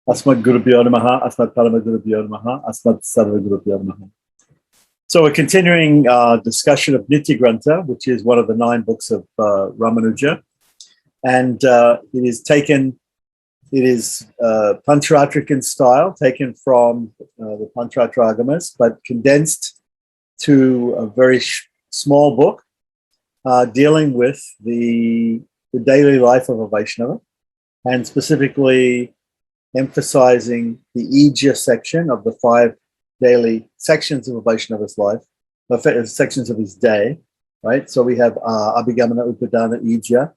Asmad Gurubhyo Namaha, Asmad Paramadurubhyo Namaha, Asmad Sarvagurubhyo Namaha. So we're continuing discussion of Nitya Grantha, which is one of the 9 books of Ramanuja. And it is Pancharatric in style, taken from the Pancharatragamas, but condensed to a very small book dealing with the daily life of a Vaishnava, and specifically emphasizing the Ija section of the 5 daily sections of a Vaishnava's life, sections of his day, right? So we have Abhigamana, Upadana, Ija,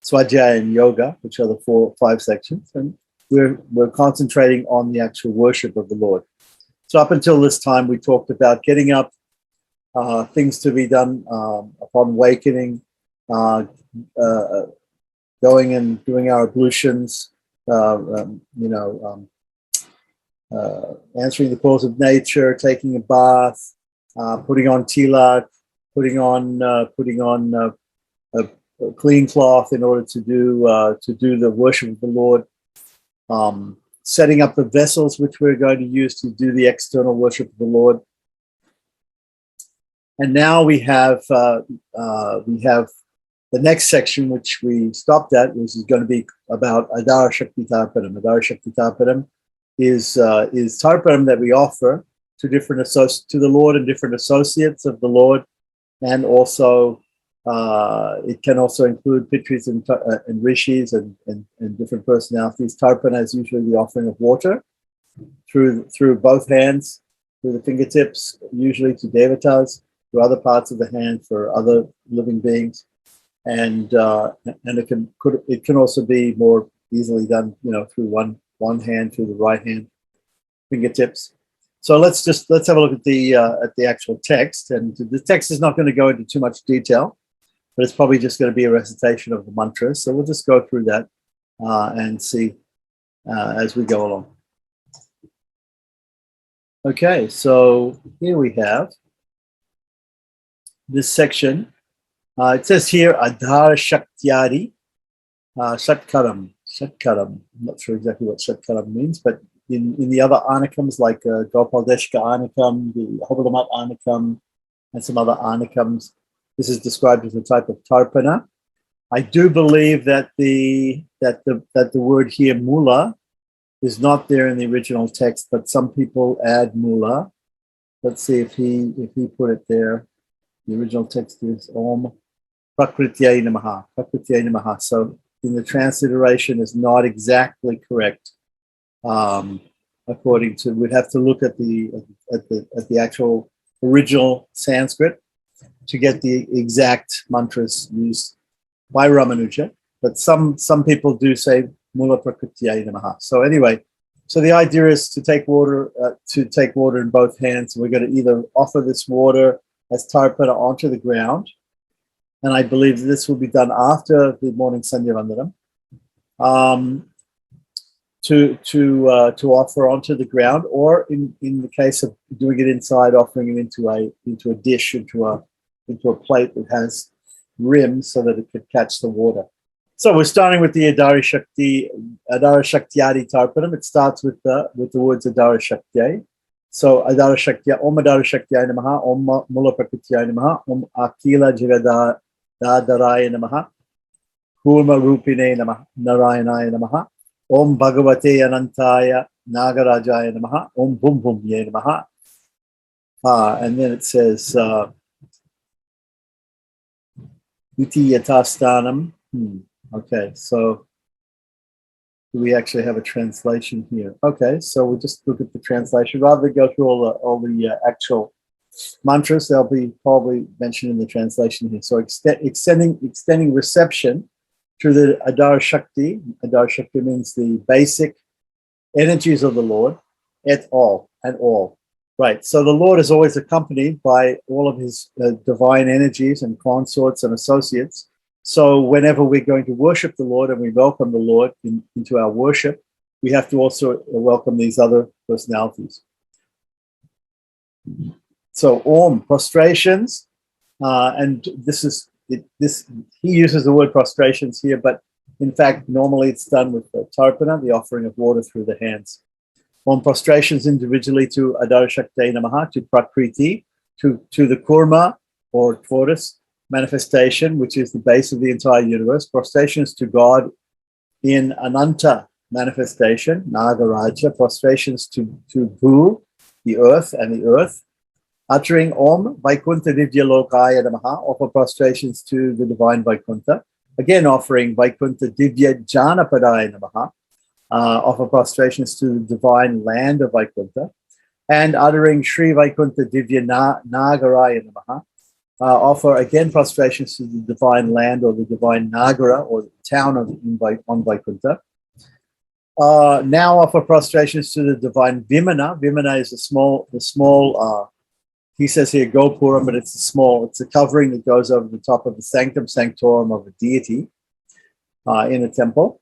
Swadhyaya, and Yoga, which are the 5 sections, and we're concentrating on the actual worship of the Lord. So up until this time, we talked about getting up, things to be done upon awakening, going and doing our ablutions, answering the calls of nature, taking a bath, putting on tilak, putting on a clean cloth in order to do the worship of the Lord, setting up the vessels which we're going to use to do the external worship of the Lord. And now we have the next section, which we stopped at, which is going to be about Adari Shakti Tarpanam. Adari Shakti Tarpanam is Tarpanam that we offer to to the Lord and different associates of the Lord, and also it can also include pitris and rishis and different personalities. Tarpana is usually the offering of water through both hands, through the fingertips, usually to devatas, through other parts of the hand for other living beings. And it can also be more easily done, through one hand, through the right hand fingertips. So let's have a look at the actual text. And the text is not going to go into too much detail, but it's probably just going to be a recitation of the mantras. So we'll just go through that and see as we go along. Okay, so here we have this section. It says here, Adhar Shaktyari Shatkaram. I'm not sure exactly what Shatkaram means, but in the other Anakams, like Gopal Deshka Anakam, the Hobalamat Anakam, and some other Anakams, this is described as a type of Tarpana. I do believe that the word here, Mula, is not there in the original text, but some people add Mula. Let's see if he put it there. The original text is Om Prakrityai Namaha. Prakrityai Namaha. So in the transliteration is not exactly correct. According to, we'd have to look at the actual original Sanskrit to get the exact mantras used by Ramanuja. But some people do say Mula Prakrityai Namaha. So anyway, so the idea is to take water in both hands. We're going to either offer this water as tarpana onto the ground, and I believe this will be done after the morning Sandhya Vandanam, to offer onto the ground, or in the case of doing it inside, offering it into a dish, into a plate that has rims so that it could catch the water. So we're starting with the Adari Shaktyadi Tarpanam. It starts with the words Adari Shaktyai. So Adari Shaktya, Om Adari Shaktyai Namaha, Om Mula Prakrityai Namaha, Om Akila Jagadaraya Namaha, Kurma Rupine Namaha, Narayanaya Namaha, Om Bhagavate Anantaya Nagarajaya Namaha, Om Bum Bum Ye Namaha. And then it says Iti Yatastanam. Okay, so do we actually have a translation here? Okay, so we'll just look at the translation. Rather than go through all the actual mantras, they'll be probably mentioned in the translation here. So extending reception through the Adar Shakti. Adar Shakti means the basic energies of the Lord, et all, and all. Right, so the Lord is always accompanied by all of his divine energies and consorts and associates. So whenever we're going to worship the Lord and we welcome the Lord into our worship, we have to also welcome these other personalities. So Om, prostrations, and he uses the word prostrations here, but In fact, normally it's done with the Tarpanam, the offering of water through the hands. On prostrations individually to Adari Shakti Namaha, to Prakriti, to the Kurma or tortoise manifestation, which is the base of the entire universe. Prostrations to God in Ananta manifestation, Nagaraja. Prostrations to Bhu, the earth and the earth. Uttering Om Vaikuntha Divya Lokaya Namaha, offer prostrations to the divine Vaikuntha. Again, offering Vaikuntha Divya Janapadaya Namaha, offer prostrations to the divine land of Vaikuntha. And uttering Sri Vaikuntha Divya Nagaraya Namaha, offer again prostrations to the divine land or the divine Nagara or the town on Vaikuntha. Now offer prostrations to the divine Vimana. Vimana is the small he says here Gopuram, but it's a covering that goes over the top of the sanctum sanctorum of a deity in a temple.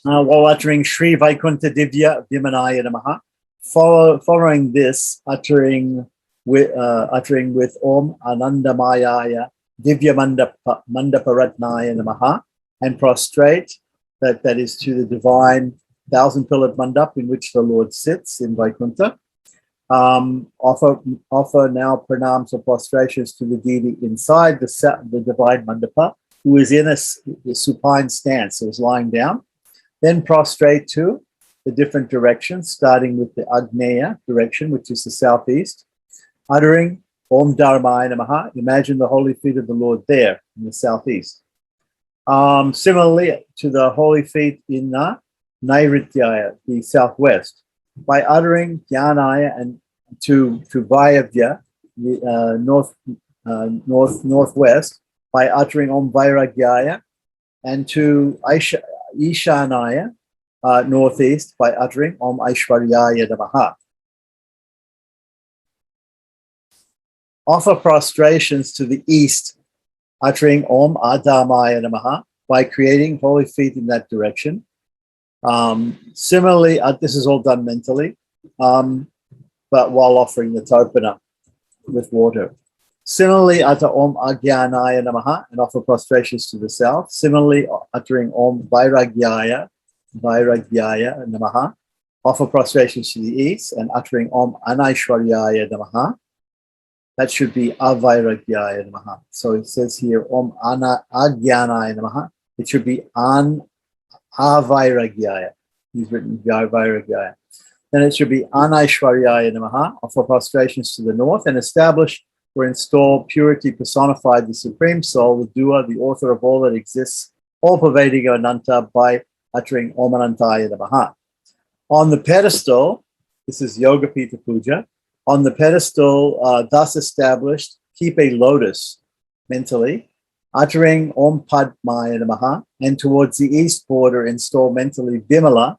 While uttering Sri Vaikuntha Divya Vimanaya Namaha, following this, uttering with Om Anandamayaya Divya Mandaparatnaya Namaha, and prostrate, that is to the divine thousand-pillared mandap in which the Lord sits in Vaikuntha. Offer now pranams or prostrations to the deity inside the divine mandapa, who is in a supine stance, so is lying down. Then prostrate to the different directions, starting with the Agneya direction, which is the southeast, uttering Om Dharmaya Namaha. Imagine the holy feet of the Lord there in the southeast. Similarly to the holy feet in Nairitya, the southwest, by uttering Jnanaya and to Vayavya, northwest, by uttering Om Vairagyaya, and to Ishanaya, northeast, by uttering Om Aishwaryaya Namaha. Offer prostrations to the east, uttering Om Adamaya Namaha, by creating holy feet in that direction. Similarly, this is all done mentally, but while offering the Tarpanam with water. Similarly, utter Om Agyanaya Namaha and offer prostrations to the south. Similarly, uttering Om Vairagyaya Namaha, offer prostrations to the east, and uttering Om Anaishwaryaya Namaha. That should be Avairagyaya Namaha. So it says here Om Agyanaya Namaha. It should be Avairagyaya. He's written Vairagyaya. Then it should be Anaishwaryaya Namaha, offer prostrations to the north, and establish or install purity personified, the Supreme Soul, the doer, the author of all that exists, all pervading Ananta, by uttering Om Anantaya Namaha. On the pedestal, this is Yoga Pita Puja, on the pedestal thus established, keep a lotus mentally, uttering Om Padmaya Namaha, and towards the east border install mentally Bimala,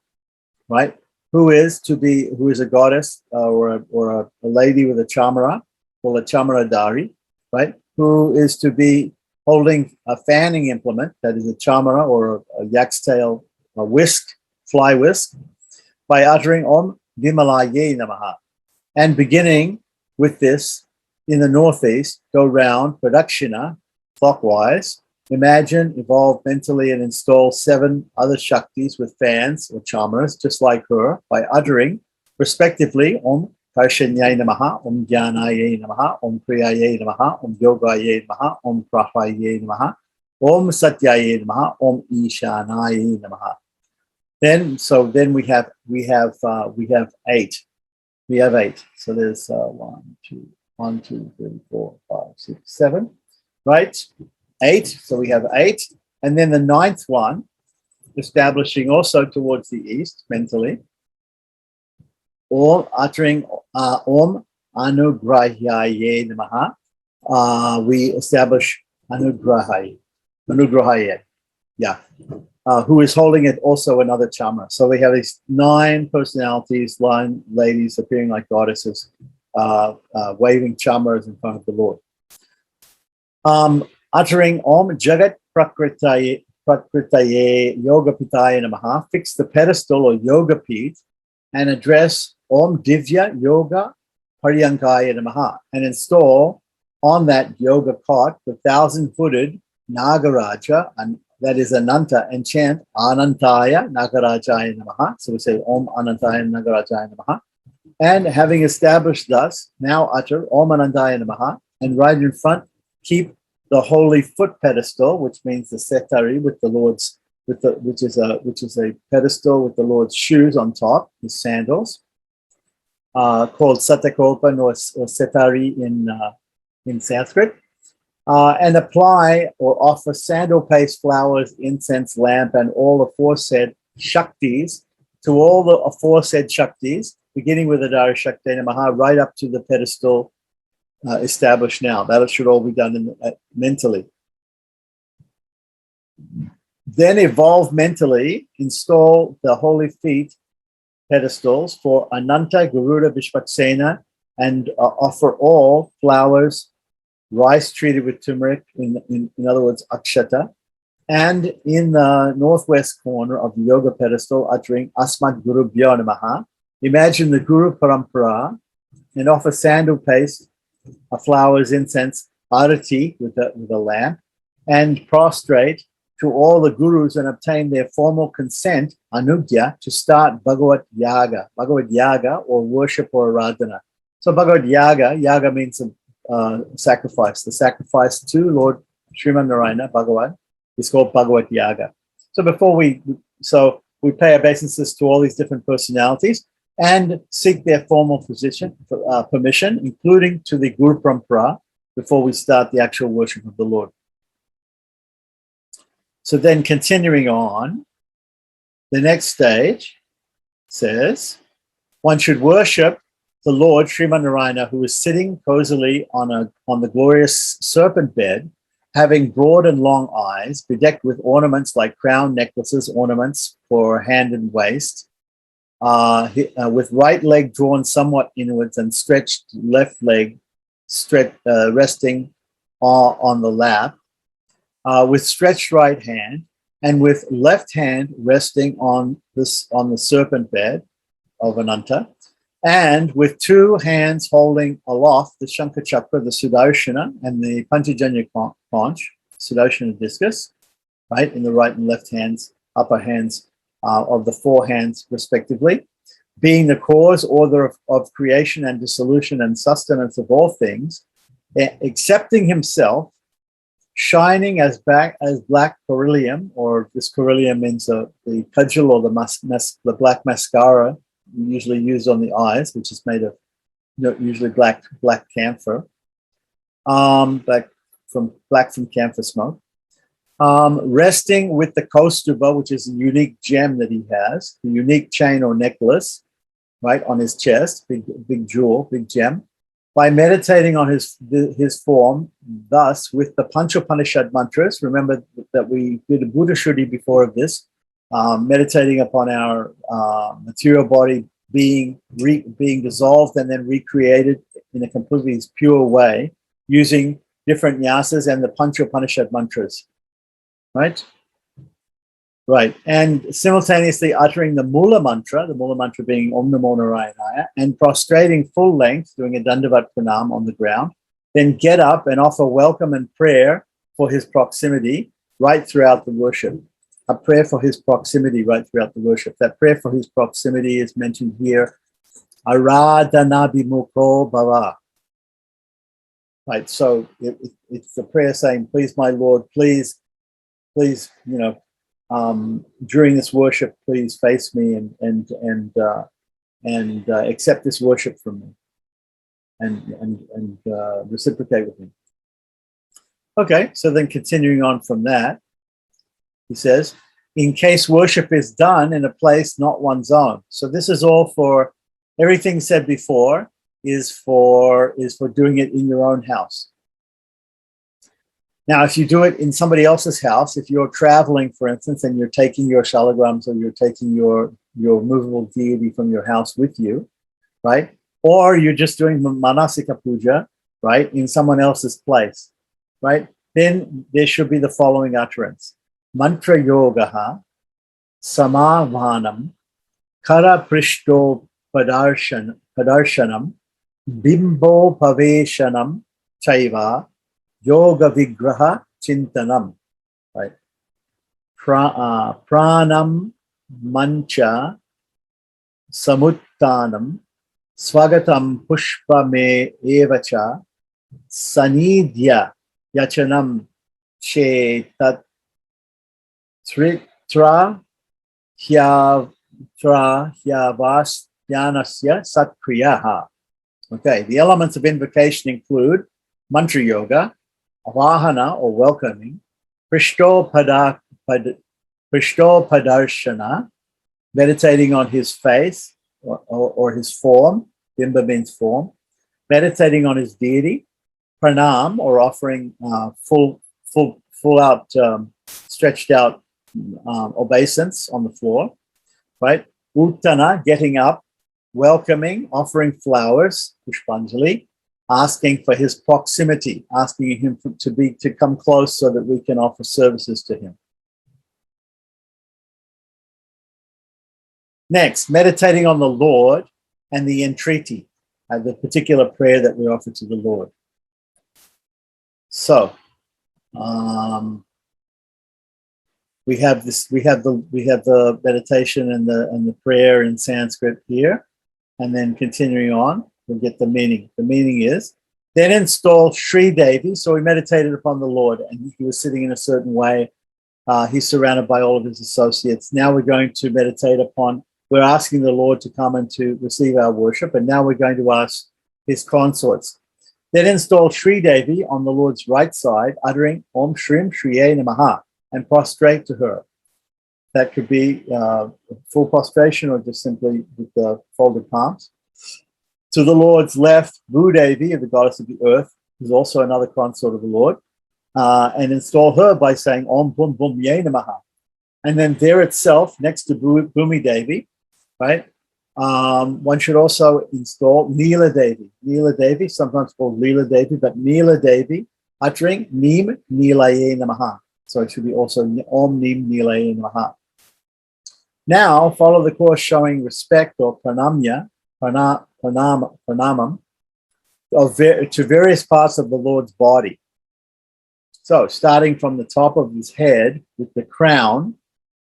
right? Who is a goddess or a lady with a chamara, called a chamaradari, right? Who is to be holding a fanning implement, that is a chamara or a yak's tail, a whisk, fly whisk, by uttering Om Vimalaye Namaha. And beginning with this, in the northeast, go round Pradakshina, clockwise. Imagine, evolve mentally, and install 7 other Shaktis with fans or chamaras, just like her, by uttering, respectively, Om Karshanyaya Namaha, Om Jnanaye Namaha, Om Kriyaye Namaha, Om Yogaye Namaha, Om Prahaye Namaha, Om Satyaye Namaha, Om Ishanaye Namaha. Then we have 8. We have 8. So there's 1, 2, 3, 4, 5, 6, 7, right? 8. So we have 8. And then the 9th one, establishing also towards the east mentally, or uttering Om Anugrahaye Namaha. We establish Anugrahaye, yeah. Who is holding it also another chamara. So we have these 9 personalities, 9 ladies appearing like goddesses, waving chamaras in front of the Lord. Uttering Om Jagat Prakritaye Yoga Pitaya Namaha, fix the pedestal or yoga pit and address Om Divya Yoga Paryangasana Namaha, and install on that yoga cot the 1,000-footed Nagaraja, and that is Ananta, and chant Anantaya Nagarajaya Namaha. So we say Om Anantaya Nagarajaya Namaha. And having established thus, now utter Om Anantaya Namaha, and right in front, keep the holy foot pedestal, which means the setari with the Lord's, which is a pedestal with the Lord's shoes on top, his sandals, called Satakopan or setari in Sanskrit. And apply or offer sandal paste, flowers, incense, lamp, and all aforesaid Shaktis to all the aforesaid Shaktis, beginning with Adari Shakti Namaha, right up to the pedestal established now. That should all be done mentally. Then evolve mentally, install the holy feet pedestals for Ananta, Garuda, Vishvaksena, and offer all flowers, rice treated with turmeric, in other words, akshata, and in the northwest corner of the yoga pedestal, uttering Asmat Guru Bhyo Namaha. Imagine the Guru Parampara and offer sandal paste, flowers, incense, arati with a lamp, and prostrate to all the gurus and obtain their formal consent, anugya, to start Bhagavad Yaga or worship or Aradhana. So Bhagavad Yaga means sacrifice. The sacrifice to Lord Sriman Narayana, Bhagavan, is called Bhagavad Yaga. So we pay obeisances to all these different personalities and seek their formal permission, including to the Guru Parampara, before we start the actual worship of the Lord. So then continuing on, the next stage says, one should worship the Lord Sriman Narayana, who is sitting cozily on the glorious serpent bed, having broad and long eyes, bedecked with ornaments like crown, necklaces, ornaments for hand and waist, with right leg drawn somewhat inwards and stretched left leg resting on the lap, with stretched right hand, and with left hand resting on the serpent bed of Ananta, and with two hands holding aloft the Shankha Chakra, the Sudarshana, and the Panchajanya conch, Sudarshana discus, right, in the right and left hands, upper hands of the four hands, respectively, being the cause, order of creation and dissolution and sustenance of all things, accepting himself, shining as black beryllium, or this beryllium means the cudgel or the black mascara usually used on the eyes, which is made of usually black camphor, black from camphor smoke, resting with the kaustuba, which is a unique gem that he has, the unique chain or necklace, right, on his chest, big jewel, big gem. By meditating on his form, thus with the Panchopanishad mantras, remember that we did a Buddha Shuddhi before of this, meditating upon our material body being dissolved and then recreated in a completely pure way, using different nyasas and the Panchopanishad mantras, right? Right, and simultaneously uttering the Mula mantra being Om Namo Narayanaya, and prostrating full length, doing a Dandavat Pranam on the ground, then get up and offer welcome and prayer for his proximity right throughout the worship. A prayer for his proximity right throughout the worship. That prayer for his proximity is mentioned here, Aradhana Bimukho Bhava. Right, so it's the prayer saying, please, my Lord, please, during this worship, please face me and accept this worship from me, and reciprocate with me. Okay, so then continuing on from that, he says, in case worship is done in a place not one's own. So this is all for everything said before is for doing it in your own house. Now, if you do it in somebody else's house, if you're traveling, for instance, and you're taking your shalagrams or you're taking your movable deity from your house with you, right? Or you're just doing manasika puja, right, in someone else's place, right? Then there should be the following utterance. Mantra yogaha samavanam kara prishto padarshanam bimbo paveshanam chaiva Yoga Vigraha Chintanam, right? Pranam mancha samuttanam swagatam pushpa me evacha sanidhya yachanam che tat tritra hyavastyanasya satkriyaha. Okay, the elements of invocation include mantra yoga, avahana or welcoming, Prishtopadarshana, meditating on his face or his form, Bimba means form, meditating on his deity, pranam or offering full out, stretched out obeisance on the floor, right? Uttana, getting up, welcoming, offering flowers, pushpanjali, asking for his proximity, asking him to come close so that we can offer services to him. Next, meditating on the Lord and the entreaty, the particular prayer that we offer to the Lord. So, we have the meditation and the prayer in Sanskrit here, and then continuing on, we'll get the meaning. The meaning is, then install Sri Devi. So we meditated upon the Lord, and he was sitting in a certain way. He's surrounded by all of his associates. Now we're going to meditate upon. We're asking the Lord to come and to receive our worship, and now we're going to ask his consorts. Then install Sri Devi on the Lord's right side, uttering Om Shrim Shriye Namaha, and prostrate to her. That could be full prostration or just simply with the folded palms. To the Lord's left, Bhudevi, the goddess of the earth, who's also another consort of the Lord, and install her by saying Om Bum Bum Ye Namaha. And then there itself, next to Bhumi Devi, right? One should also install Neela Devi. Neela Devi, sometimes called Leela Devi, but Neela Devi, uttering Neem Neelaye Namaha. So it should be also Om Neem Neelaye Namaha. Now follow the course showing respect or pranamam to various parts of the Lord's body. So starting from the top of his head with the crown,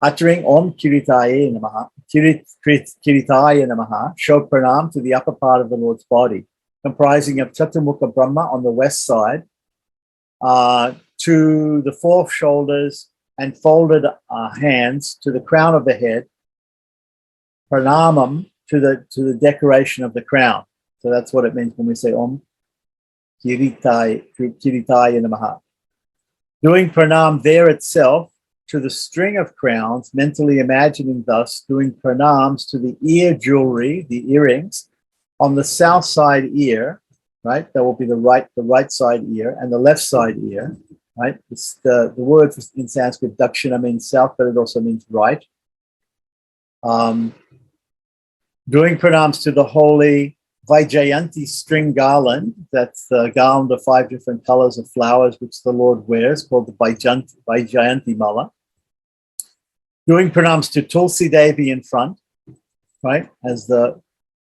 uttering Om Kiritaye Namaha, Kiritaya Namaha, show pranam to the upper part of the Lord's body, comprising of Chaturmukha Brahma on the west side, to the four shoulders and folded hands to the crown of the head, pranamam to the decoration of the crown. So that's what it means when we say Om Kiritaya Namaha. Doing pranam there itself to the string of crowns, mentally imagining thus doing pranams to the ear jewelry, the earrings, on the south side ear, right? That will be the right side ear, and the left side ear, right? It's the word in Sanskrit, dakshina, means south, but it also means right. Doing pranams to the holy Vaijayanti string garland, that's the garland of 5 different colors of flowers which the Lord wears, called the Vaijayanti Mala. Doing pranams to Tulsi Devi in front, right, as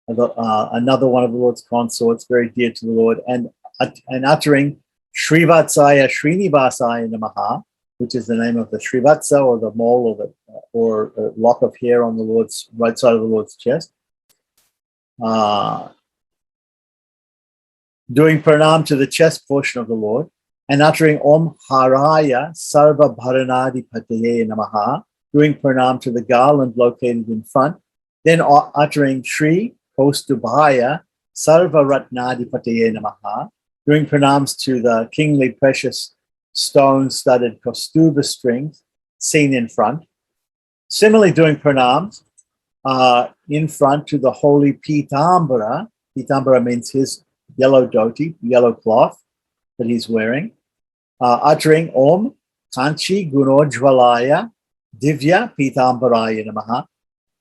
another one of the Lord's consorts, very dear to the Lord, and uttering Srivatsaya Srinivasaya Namaha, which is the name of the Srivatsa, or the mole, or a lock of hair on the Lord's right side of the Lord's chest. Doing pranam to the chest portion of the Lord, and uttering Om Haraya Sarva Bharanadi Pataye Namaha, doing pranam to the garland located in front, then uttering Shri Kostubhaya Sarva Ratnadi Pataye Namaha, doing pranams to the kingly precious stone-studded Kostuba strings seen in front. Similarly, doing pranams in front to the holy Pitambara. Pitambara means his yellow dhoti, yellow cloth that he's wearing. Uttering Om Kanchi Gunojvalaya Divya Pitambaraya Namaha,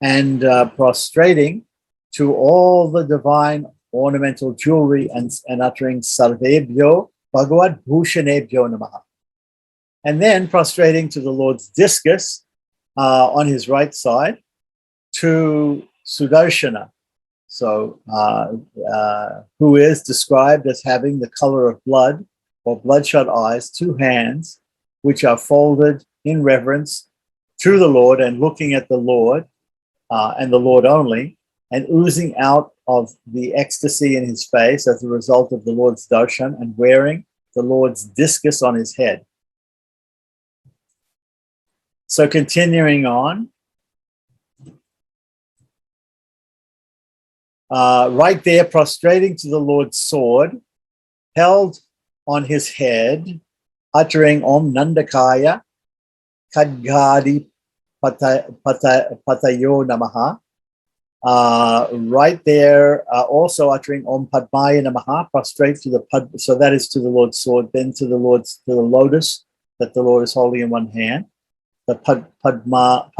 and prostrating to all the divine ornamental jewelry and uttering Sarvebhyo Bhagavad Bhushanebhyo Namaha. And then prostrating to the Lord's discus on his right side to Sudarshana, so who is described as having the color of blood or bloodshot eyes, 2 hands, which are folded in reverence to the Lord and looking at the Lord and the Lord only, and oozing out of the ecstasy in his face as a result of the Lord's darshan, and wearing the Lord's discus on his head. So continuing on, right there, prostrating to the Lord's sword, held on his head, uttering Om Nandakaya Khadgadi Patayo Namaha. Right there, also uttering Om Padmaya Namaha, prostrate to the so that is to the Lord's sword, then to the lotus that the Lord is holding in one hand, the Padmatma,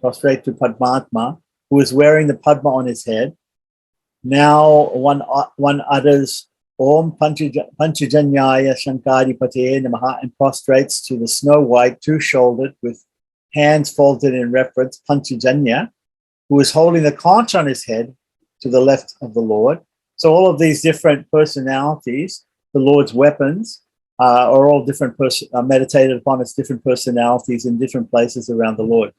prostrate to Padmatma, who is wearing the Padma on his head. Now one utters Om Panchajanyaya Shankari Pate Namaha and prostrates to the snow white, two-shouldered, with hands folded in reference, Panchajanya, who is holding the conch on his head to the left of the Lord. So all of these different personalities, the Lord's weapons, are all different, meditated upon as different personalities in different places around the Lord.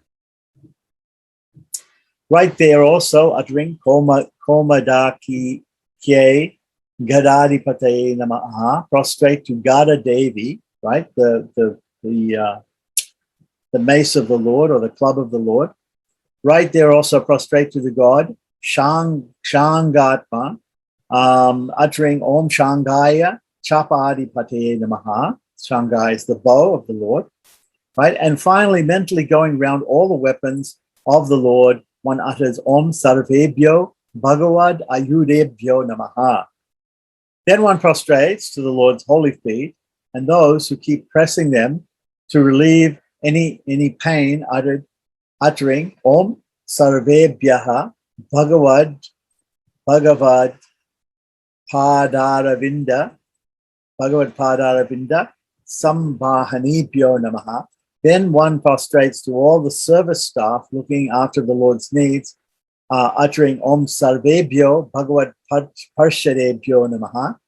Right there also uttering Komadaki Kye Gadadi Pataye Namaha, prostrate to Gada Devi, right? The mace of the Lord or the club of the Lord. Right there also prostrate to the God Shangatma, uttering Om Shangaya Chapadi Pataye Namaha. Shangai is the bow of the Lord, right? And finally, mentally going around all the weapons of the Lord, one utters Om Sarvebhyo Bhagavad Ayudebhyo Namaha. Then one prostrates to the Lord's holy feet, and those who keep pressing them to relieve any pain, uttering Om Sarvebhyaha Bhagavad Padaravinda Sambhahanibhyo Namaha. Then one prostrates to all the service staff looking after the Lord's needs, uttering Om Sarvebhyo Bhagavad Parshadebhyo Namaha.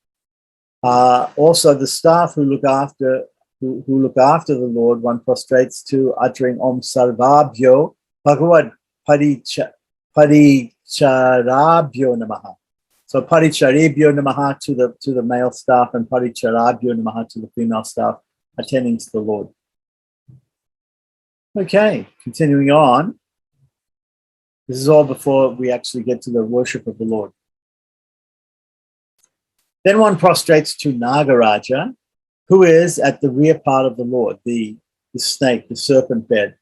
Also the staff who look after the Lord, one prostrates to, uttering Om Sarvabhyo Bhagavad Paricharabhyo Namaha. So Paricharabhyo Namaha to the male staff, and Paricharabhyo Namaha to the female staff attending to the Lord. Okay, continuing on. This is all before we actually get to the worship of the Lord. Then one prostrates to Nagaraja, who is at the rear part of the Lord, the snake, the serpent bed,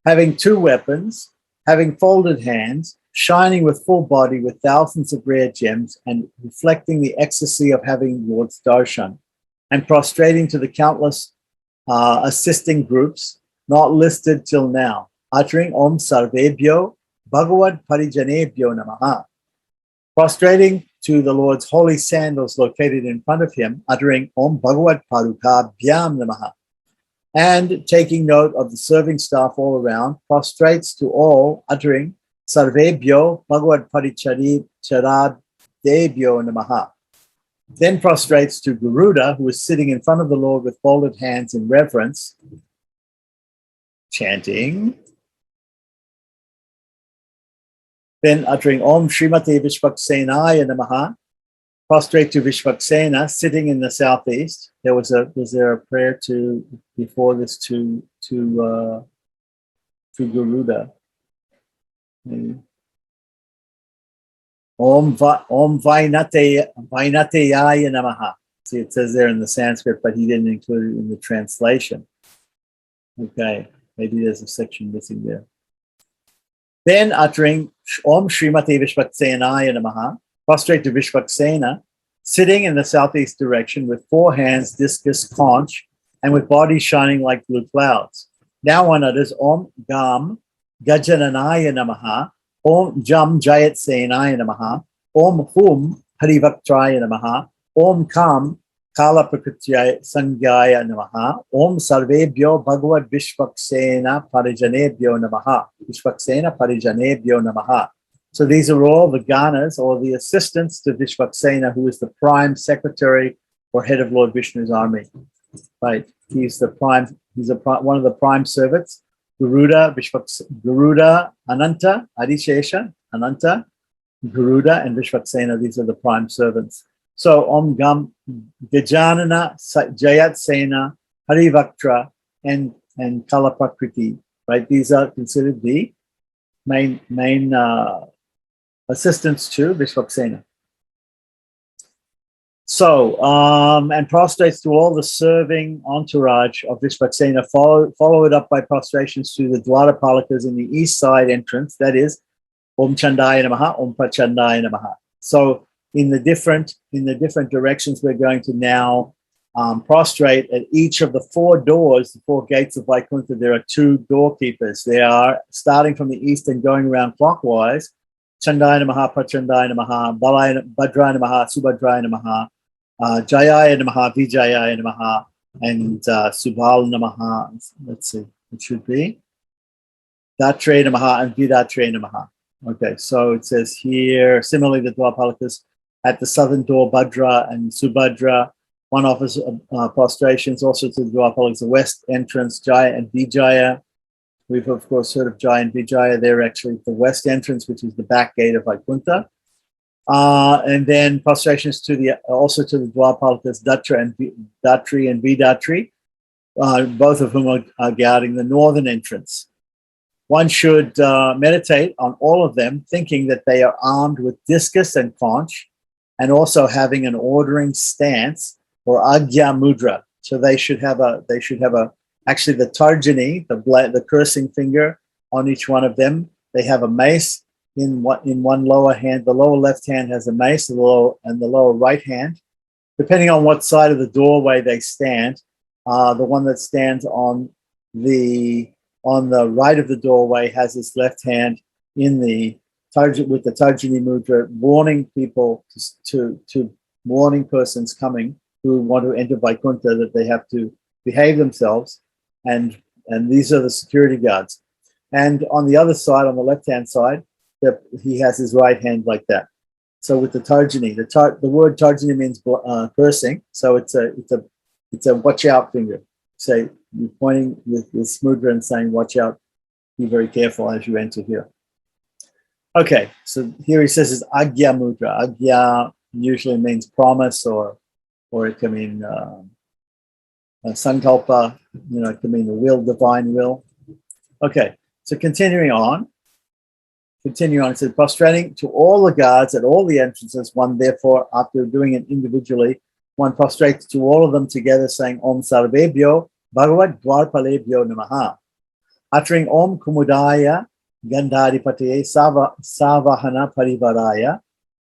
having two weapons, having folded hands, shining with full body with thousands of rare gems, and reflecting the ecstasy of having Lord's darshan, and prostrating to the countless assisting groups not listed till now, uttering Om Sarvebhyo Bhagavad Parijanebhyo Namaha. Prostrating to the Lord's holy sandals located in front of him, uttering Om Bhagavad Paruka Bhyam Namaha. And taking note of the serving staff all around, prostrates to all, uttering Sarvebhyo Bhagavad Paricharabdebhyo Namaha. Then prostrates to Garuda, who is sitting in front of the Lord with folded hands in reverence, chanting. Then uttering Om Srimate Vishvaksenaya Namaha, prostrate to Vishvaksena, sitting in the southeast. Was there a prayer before this to Garuda? Maybe. Om Vainateyaya Namaha. See, it says there in the Sanskrit, but he didn't include it in the translation. Okay, maybe there's a section missing there. Then uttering Om Srimate Vishvaksenaya Namaha, prostrate to Vishvaksena, sitting in the southeast direction with four hands, discus, conch, and with body shining like blue clouds. Now one utters Om Gam Gajananaya Namaha, Om Jam Jayat Senaya Namaha, Om Hum Harivaktraya Namaha, Om Kam Kala Prakrityaya Sangyaya Namaha, Om Sarvebhyo Bhagavad Vishvaksena Parijanebhyo Namaha, Vishvaksena Parijanebhyo Namaha. So these are all the ganas or the assistants to Vishvaksena, who is the prime secretary or head of Lord Vishnu's army. Right. He's the prime. He's one of the prime servants. Garuda, Garuda, Ananta, Adishesha, Ananta, Garuda, and Vishvaksena. These are the prime servants. So Om Gam Gajanana, Jayatsena, Harivaktra, and Kalaprakriti. Right? These are considered the main assistants to Vishvaksena. So, and prostrates to all the serving entourage of Vishvaksena, followed up by prostrations to the Dwarapalakas in the east side entrance, that is, Om Chandaya Namaha, Om Prachandaya Namaha. So, in the different directions, we're going to now prostrate at each of the four doors, the four gates of Vaikuntha. There are two doorkeepers. They are starting from the east and going around clockwise. Chandaya Namaha, Prachandaya Namaha, Bhadraya Namaha, Subhadraya Namaha, Jayaya Namaha, Vijayaya Namaha, and Subhal Namaha. Let's see, it should be Datre Namaha and Vidatre Namaha. Okay, so it says here, similarly, the Dwapalakas at the southern door, Bhadra and Subhadra. One offers prostrations also to the Dwapalakas, the west entrance, Jaya and Vijaya. We've, of course, heard of Jaya and Vijaya. They're actually the west entrance, which is the back gate of Vaikuntha. And then prostrations to also to the Dwapalakas, Datri and Vidatri, both of whom are guarding the northern entrance. One should meditate on all of them, thinking that they are armed with discus and conch, and also having an ordering stance or Agya Mudra. So they should have actually the Tarjani, the cursing finger on each one of them. They have a mace in one lower hand. The lower left hand has a mace, the lower right hand, depending on what side of the doorway they stand. The one that stands on the right of the doorway has his left hand in the with the Tarjani Mudra, warning people to warning persons coming who want to enter Vaikuntha that they have to behave themselves, and these are the security guards. And on the other side, on the left-hand side, he has his right hand like that. So with the Tarjani, the word Tarjani means cursing, so it's a watch out finger. Say you're pointing with mudra and saying watch out, be very careful as you enter here. Okay, so here he says is Agya Mudra. Agya usually means promise, or it can mean sankalpa, it can mean the will, divine will. Okay, so continuing on, it says, prostrating to all the guards at all the entrances, one therefore, after doing it individually, one prostrates to all of them together, saying Om Sarvebhyo Bhagavad Dwarpalebhyo Namaha. Uttering Om Kumudaya Gandharipataye Savahana Parivaraya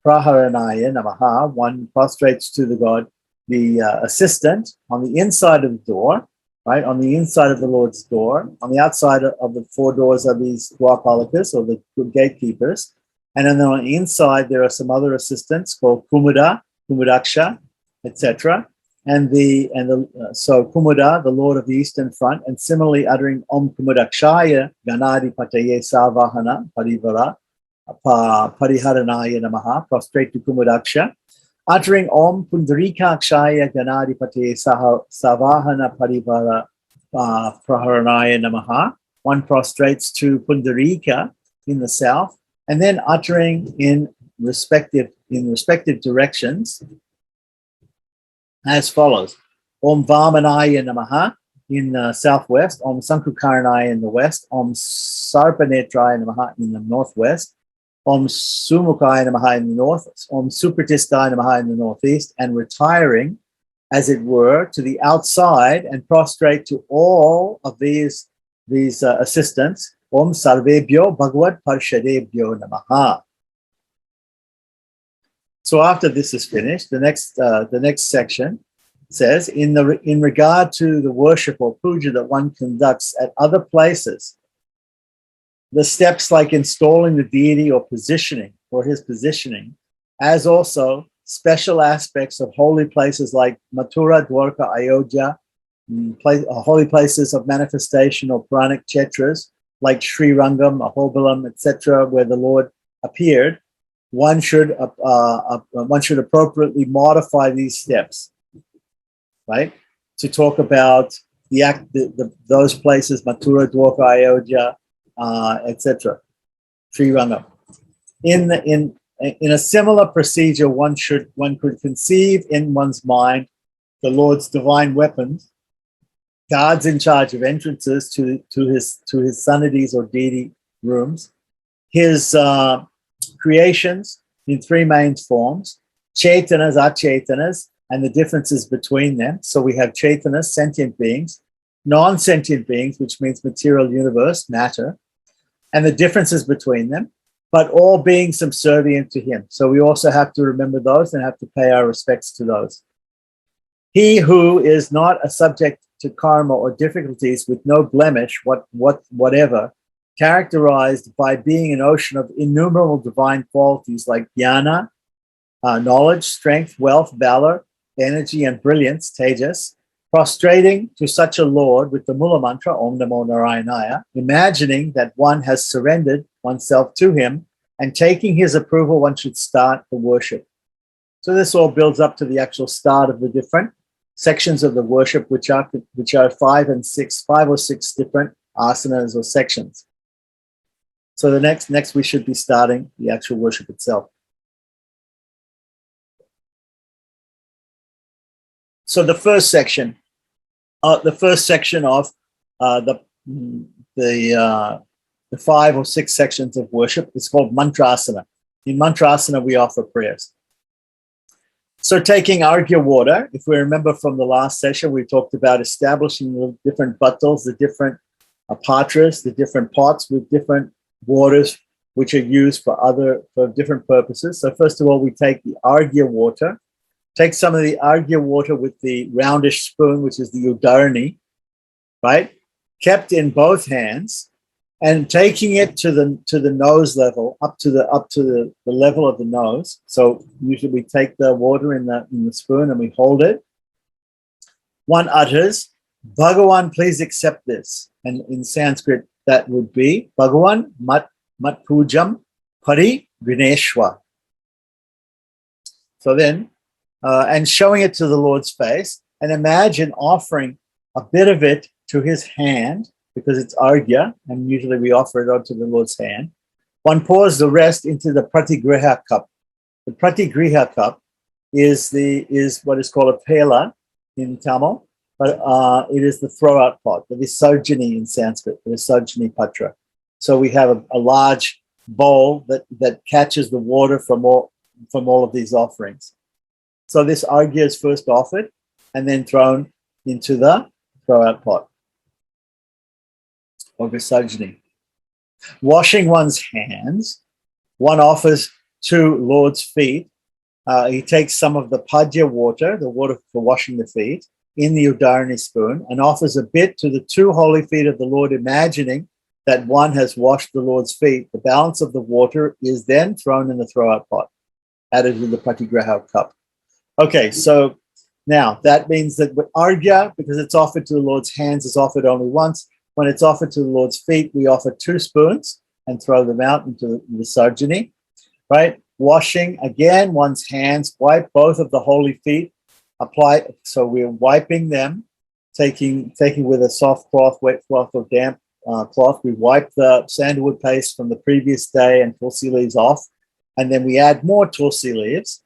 Praharanaya Namaha, one prostrates to the god, the assistant, on the inside of the door, right? On the inside of the Lord's door. On the outside of the four doors are these Dwapalakas, or the gatekeepers. And then on the inside, there are some other assistants called Kumuda, Kumudaksha, etc. So Kumuda, the Lord of the Eastern Front, and similarly uttering Om Kumudakshaya Ganadi Pataye Savahana Parivara Pariharanaya Namaha, prostrate to Kumudaksha. Uttering Om Pundarika Akshaya Ganadi Pataye Savahana Parivara Praharanaya Namaha, one prostrates to Pundarika in the south, and then uttering in respective directions as follows: Om Vamanaya Namaha in southwest, Om Sankukaranaya in the west, Om Sarpanetraya Namaha in the northwest, Om Sumukaya Namaha in the north, Om Supratistaya Namaha in the northeast, and retiring, as it were, to the outside and prostrate to all of these assistants. Om Sarvebhyo Bhagavad Parshadebhyo Namaha. So after this is finished, the next section says, in regard to the worship or puja that one conducts at other places, the steps like installing the deity or his positioning, as also special aspects of holy places like Mathura, Dwarka, Ayodhya, holy places of manifestation or Puranic kshetras like Sri Rangam, Ahobilam, etc., where the Lord appeared, one should appropriately modify these steps, right? to talk about those places, Mathura, Dwarka, Ayodhya, etc. Srirangam. In a similar procedure, one could conceive in one's mind the Lord's divine weapons, guards in charge of entrances to his sannidhis or deity rooms, his creations in three main forms, chaitanas, achetanas, and the differences between them. So we have chaitanas, sentient beings, non-sentient beings, which means material universe, matter, and the differences between them, but all being subservient to him. So we also have to remember those and have to pay our respects to those. He who is not a subject to karma or difficulties with no blemish, whatever, characterized by being an ocean of innumerable divine qualities like jnana, knowledge, strength, wealth, valor, energy, and brilliance, tejas, prostrating to such a Lord with the Mula mantra, Om Namo Narayanaya, imagining that one has surrendered oneself to him, and taking his approval, one should start the worship. So this all builds up to the actual start of the different sections of the worship, which are 5 or 6 different asanas or sections. So the next we should be starting the actual worship itself. So the first section of the 5 or 6 sections of worship is called mantrasana. In mantrasana, we offer prayers. So taking arghya water, if we remember from the last session, we talked about establishing the different bottles, the different patras, the different pots with different waters which are used for different purposes. So first of all, we take the arghya water. Take some of the arghya water with the roundish spoon, which is the udarani, right? Kept in both hands, and taking it to the nose level, up to the level of the nose. So usually we take the water in the spoon and we hold it. One utters, "Bhagawan, please accept this." And in Sanskrit, that would be Bhagawan mat pujam pari grineshwa. So then, and showing it to the Lord's face, and imagine offering a bit of it to his hand, because it's arghya, and usually we offer it onto the Lord's hand. One pours the rest into the Pratigraha Cup. The Pratigraha Cup is what is called a pela in Tamil, but it is the throw-out pot, the Visarjani in Sanskrit, the Visarjani Patra. So we have a large bowl that catches the water from all of these offerings. So this arghya is first offered and then thrown into the throw-out pot or Visarjani. Washing one's hands, one offers to Lord's feet. He takes some of the padya water, the water for washing the feet, in the udarani spoon and offers a bit to the 2 holy feet of the Lord, imagining that one has washed the Lord's feet. The balance of the water is then thrown in the throw-out pot, added to the Pratigraha Cup. Okay, so now that means that with arghya, because it's offered to the Lord's hands, is offered only once. When it's offered to the Lord's feet, we offer 2 spoons and throw them out into the Visarjani, right? Washing again one's hands, wipe both of the holy feet, apply. So we're wiping them, taking with a soft cloth, wet cloth, or damp cloth. We wipe the sandalwood paste from the previous day and tulsi leaves off, and then we add more tulsi leaves.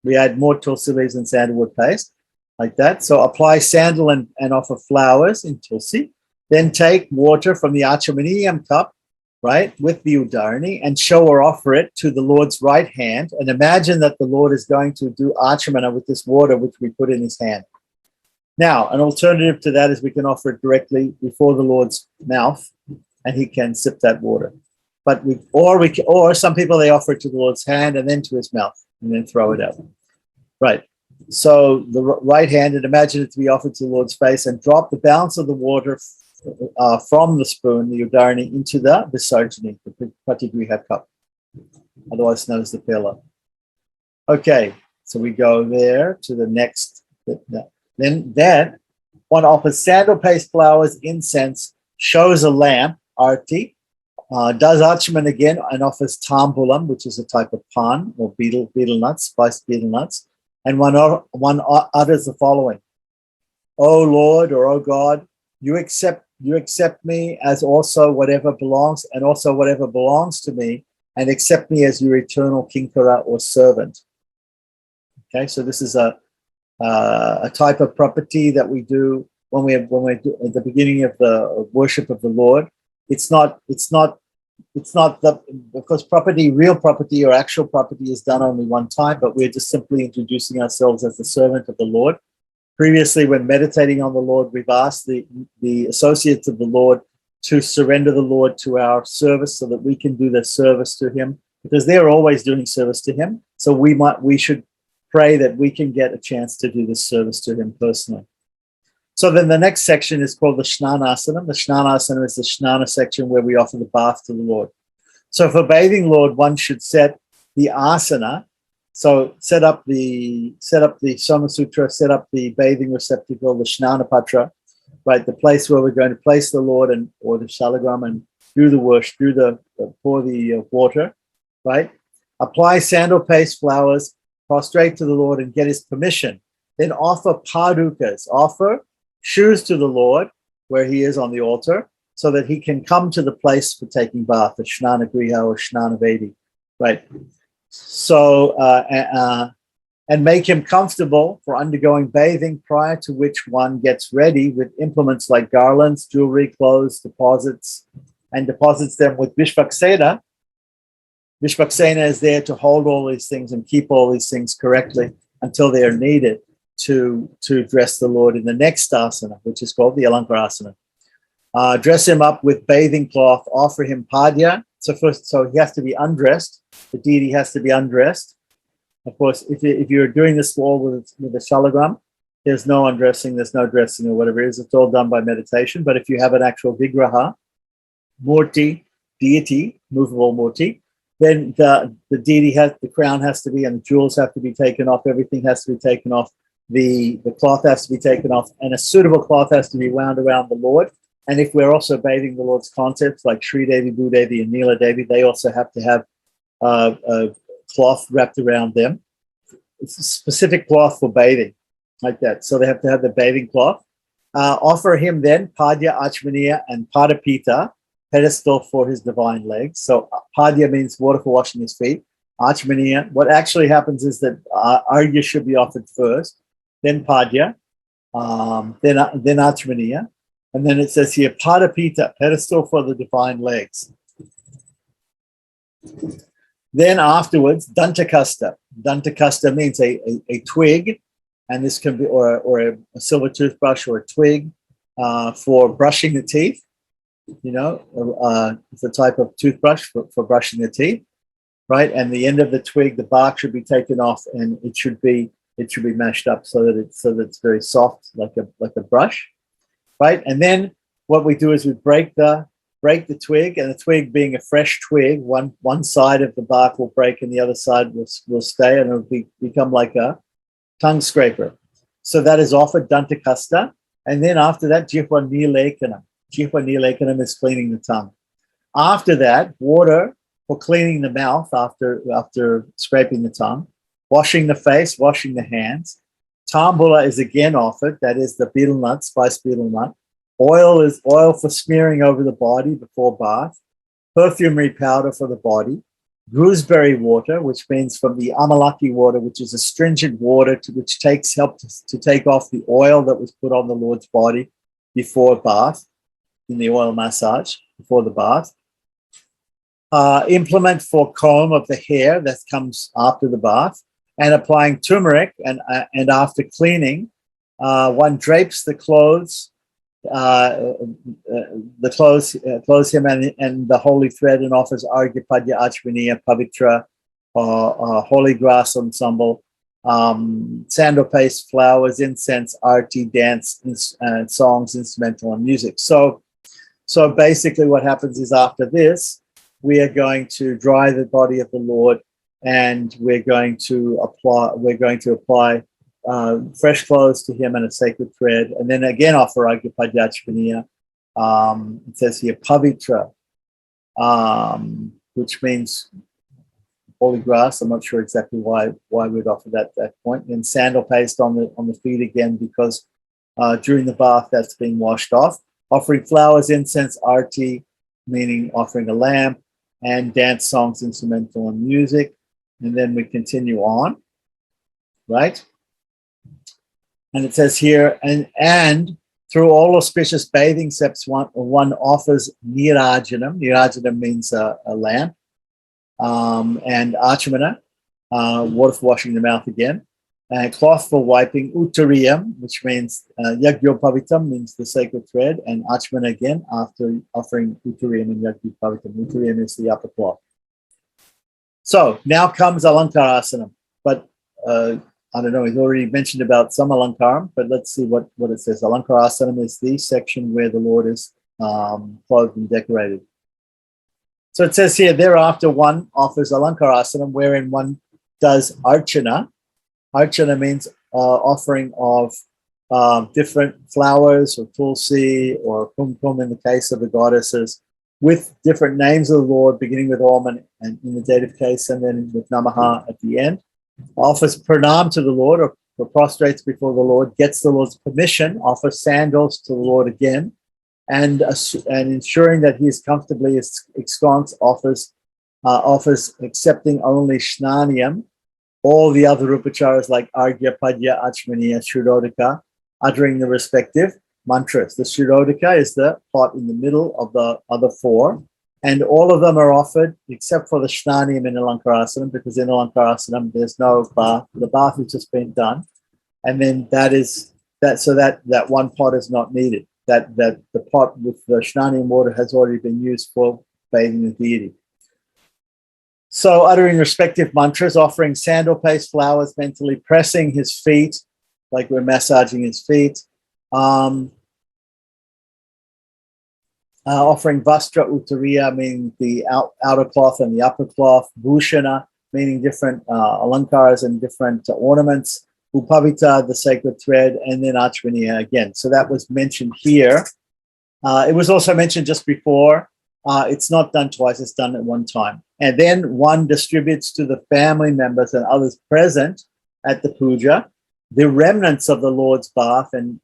We add more tulsi leaves and sandalwood paste, like that. So apply sandal and offer flowers in tulsi. Then take water from the Achamaniyam cup, right, with the udarani, and show or offer it to the Lord's right hand. And imagine that the Lord is going to do Achamana with this water, which we put in his hand. Now, an alternative to that is we can offer it directly before the Lord's mouth, and he can sip that water. But or some people, they offer it to the Lord's hand and then to his mouth, and then throw it out. Right. So the right hand, and imagine it to be offered to the Lord's face, and drop the balance of the water from the spoon, the udarani, into the Visarjani, the Pratigraha Cup, otherwise known as the pela. Okay, so we go there to the next. Then one offers sandal paste, flowers, incense, shows a lamp, arti, does achaman again, and offers tambulam, which is a type of pan or betel nuts, spiced betel nuts, and one utters the following: O Lord, or O God, you accept me as also whatever belongs, and also whatever belongs to me, and accept me as your eternal kinkara or servant. Okay, so this is a type of property that we do when we do at the beginning of the worship of the Lord. It's not the, because real property or actual property is done only one time, but we're just simply introducing ourselves as the servant of the Lord. Previously, when meditating on the Lord, we've asked the associates of the Lord to surrender the Lord to our service so that we can do the service to him, because they're always doing service to him. So we should pray that we can get a chance to do this service to him personally. So then the next section is called the Snanasana. The Snanasana is the Snana section where we offer the bath to the Lord. So for bathing Lord, one should set the asana. So set up the Soma Sutra, set up the bathing receptacle, the Snana Patra, right? The place where we're going to place the Lord or the shalagram and do the worship, pour the water, right? Apply sandal paste, flowers, prostrate to the Lord and get his permission. Then offer padukas, offer shoes to the Lord where he is on the altar, so that he can come to the place for taking bath, the Snana Griha or Snana Vedi, right? So, and make him comfortable for undergoing bathing, prior to which one gets ready with implements like garlands, jewelry, clothes, deposits them with Vishvaksena. Vishvaksena is there to hold all these things and keep all these things correctly until they are needed to dress the Lord in the next asana, which is called the Alankarasana. Dress him up with bathing cloth, offer him padya. So he has to be undressed. The deity has to be undressed. Of course, if you're doing this all with a shalagram, there's no undressing, there's no dressing or whatever it is. It's all done by meditation. But if you have an actual vigraha, murti, deity, movable murti, then the deity the crown has to be, and the jewels have to be taken off. Everything has to be taken off. The cloth has to be taken off, and a suitable cloth has to be wound around the Lord. And if we're also bathing the Lord's concepts like Sri Devi, Bhudevi, and Neela Devi, they also have to have a cloth wrapped around them. It's a specific cloth for bathing, like that. So they have to have the bathing cloth. Offer him then Padya, Achmaniya, and Padapita, pedestal for his divine legs. So Padya means water for washing his feet. Achmaniya, what actually happens is that Argya should be offered first, then Padya, then Achmaniya. And then it says here, Padapita, pedestal for the divine legs. Then afterwards, Dantakasta. Dantakasta means a twig, and this can be, or a silver toothbrush or a twig for brushing the teeth. It's a type of toothbrush for brushing the teeth, right? And the end of the twig, the bark should be taken off, and it should be mashed up so that it's very soft, like a brush. Right, and then what we do is we break the twig, and the twig being a fresh twig, one side of the bark will break and the other side will stay, and it'll become like a tongue scraper. So that is offered Dantakasta, and then after that, Jihva Nilekanam. Jihva Nilekanam is cleaning the tongue. After that, water for cleaning the mouth after scraping the tongue, washing the face, washing the hands. Tambula is again offered, that is the betel nut, spice betel nut. Oil is oil for smearing over the body before bath. Perfumery powder for the body. Gooseberry water, which means from the Amalaki water, which is astringent water which helps to take off the oil that was put on the Lord's body before bath, in the oil massage before the bath. Implement for comb of the hair that comes after the bath. And applying turmeric, and after cleaning, one drapes the clothes, clothes him and the holy thread, and offers Argya, Padya, Achmaniya, Pavitra, holy grass ensemble, sandal paste, flowers, incense, arti, dance, songs, instrumental, and music. So basically, what happens is after this, we are going to dry the body of the Lord. And we're going to apply fresh clothes to him and a sacred thread, and then again offer Argya, Padya, Achmaniya. It says here Pavitra, which means holy grass. I'm not sure exactly why we'd offer that at that point. And sandal paste on the feet again, because during the bath that's being washed off. Offering flowers, incense, arti, meaning offering a lamp, and dance songs, instrumental and music. And then we continue on, right? And it says here, and through all auspicious bathing steps, one offers nirajanam. Nirajanam means a lamp, and achmana, water for washing the mouth again, and cloth for wiping, uttariyam, which means yagyopavitam, means the sacred thread, and achmana again after offering uttariyam and yagyopavitam. Uttariyam is the upper cloth. So now comes alankarasana, but I don't know, he's already mentioned about some alankaram, but let's see what it says. Alankarasana is the section where the Lord is clothed and decorated. So it says here, thereafter one offers alankarasana, wherein one does archana. Archana means offering of different flowers, or tulsi, or kumkum in the case of the goddesses, with different names of the Lord, beginning with Om and in the dative case, and then with Namaha at the end. Offers pranam to the Lord, or prostrates before the Lord, gets the Lord's permission, offers sandals to the Lord again, and ensuring that he is comfortably ensconced, offers accepting only shnaniyam, all the other upacharas like argya, padya, achmaniya, shurodhika, uttering the respective mantras. The shurodhika is the pot in the middle of the other four, and all of them are offered except for the shnaniyam in Alankarasana, because in Alankarasana there's no bath. The bath has just been done, and then that one pot is not needed. That the pot with the shnaniyam water has already been used for bathing the deity. So uttering respective mantras, offering sandal paste, flowers, mentally pressing his feet, like we're massaging his feet, offering vastra uttariya, meaning the outer cloth and the upper cloth, bhushana, meaning different alankaras and different ornaments, upavita, the sacred thread, and then achmaniya again. So that was mentioned here. It was also mentioned just before. It's not done twice, it's done at one time. And then one distributes to the family members and others present at the puja the remnants of the Lord's bath and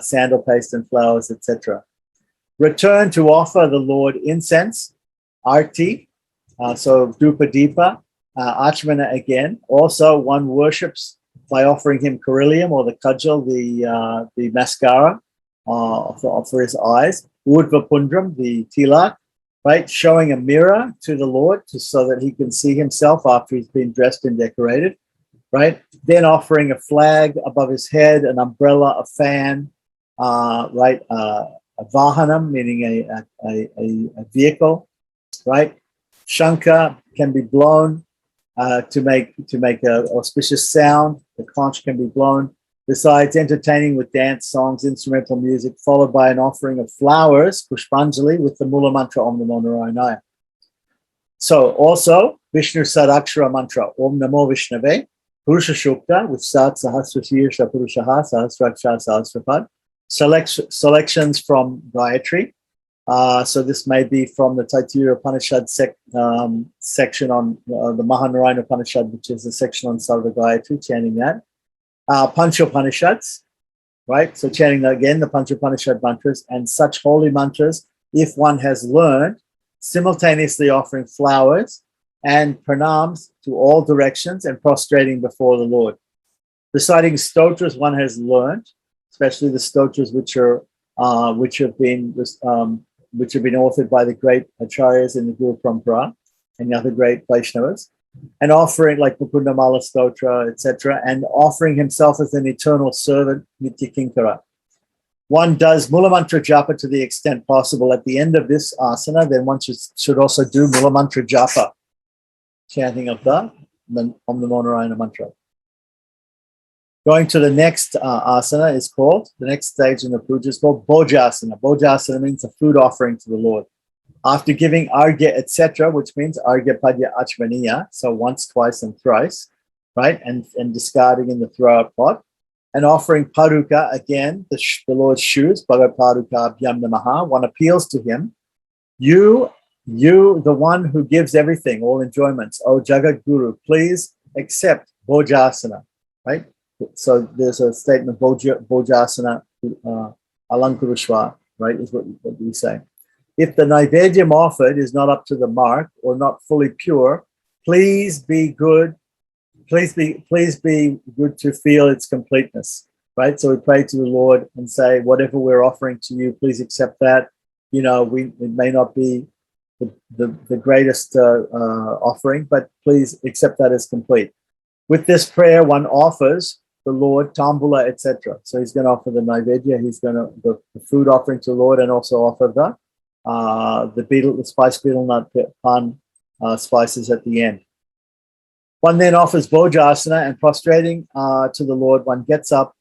sandal paste and flowers, etc. Return to offer the Lord incense, arti, so dhupa deepa, achmana again. Also, one worships by offering him carilium, or the cudgel, the mascara for his eyes, urdhva pundram, the tilak, right, showing a mirror to the Lord so that he can see himself after he's been dressed and decorated, right? Then offering a flag above his head, an umbrella, a fan, right, a vahanam, meaning a vehicle, right? Shankha can be blown to make an auspicious sound. The conch can be blown. Besides entertaining with dance, songs, instrumental music, followed by an offering of flowers, pushpanjali, with the mula mantra Om Namo Narayana. So also Vishnu Sadakshara mantra Om Namo Vishnave, Purusha Shukta with Sat Sahasrashirsha Purushaha Sahasraksha Sahasrapad, selections from Gayatri. So this may be from the Taittiriya Upanishad section on the Mahanarayana Upanishad, which is a section on Sarva Gayatri, chanting that. Panchopanishads, right? So chanting again the Panchopanishad mantras and such holy mantras, if one has learned, simultaneously offering flowers and pranams to all directions and prostrating before the Lord. Reciting stotras one has learned, especially the stotras which have been authored by the great acharyas in the Guru Parampara and the other great Vaishnavas, and offering like Mukundamala Stotra, etc., and offering himself as an eternal servant, Nitya Kinkara. One does Mula Mantra Japa to the extent possible. At the end of this asana, then one should also do Mula Mantra Japa, chanting of the Om Namo Narayana mantra. Going to the next asana is called, the next stage in the puja is called Bhojasana. Bhojasana means a food offering to the Lord. After giving argya, etc., which means argya, padya, achmaniya, so once, twice, and thrice, right, and discarding in the throw-out pot, and offering paduka, again, the Lord's shoes, bhagat paduka abhyam namaha, one appeals to him, you, the one who gives everything, all enjoyments, O Jagat Guru, please accept Bhojasana, right? So there's a statement, Bojasana Alankurushva, right, is what we say. If the Naivedyam offered is not up to the mark or not fully pure, please be good. Please be good to feel its completeness, right? So we pray to the Lord and say, whatever we're offering to you, please accept that. You know, it may not be the greatest offering, but please accept that as complete. With this prayer, one offers the Lord tambula, etc. So he's going to offer the naivedya, he's going to the food offering to the Lord, and also offer the spice betel nut pan spices at the end. One then offers bojasana, and prostrating to the Lord, one gets up,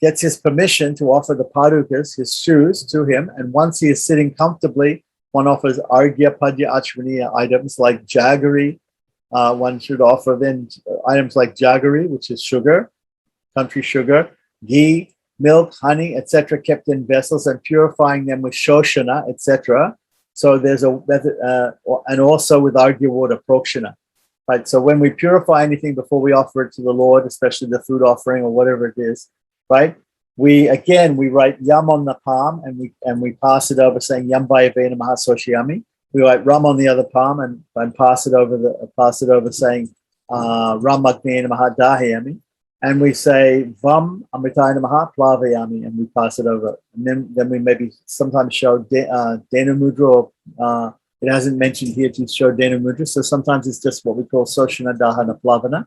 gets his permission to offer the padukas, his shoes, to him, and once he is sitting comfortably, one offers argya, padya, achmaniya items like jaggery. One should offer then items like jaggery, which is sugar, country sugar, ghee, milk, honey, etc., kept in vessels, and purifying them with shoshana, etc. So there's and also with argya water, prokshana. Right. So when we purify anything before we offer it to the Lord, especially the food offering or whatever it is, right? We write yam on the palm and we pass it over, saying yam vayavena mahasoshiyami. We write ram on the other palm and pass it over saying ram agnena mahadahayami, and we say vam amritayana mahaplavayami, and we pass it over. And then we maybe sometimes show dena mudra, or it hasn't mentioned here to show dena mudra, so sometimes it's just what we call soshana dahana plavana,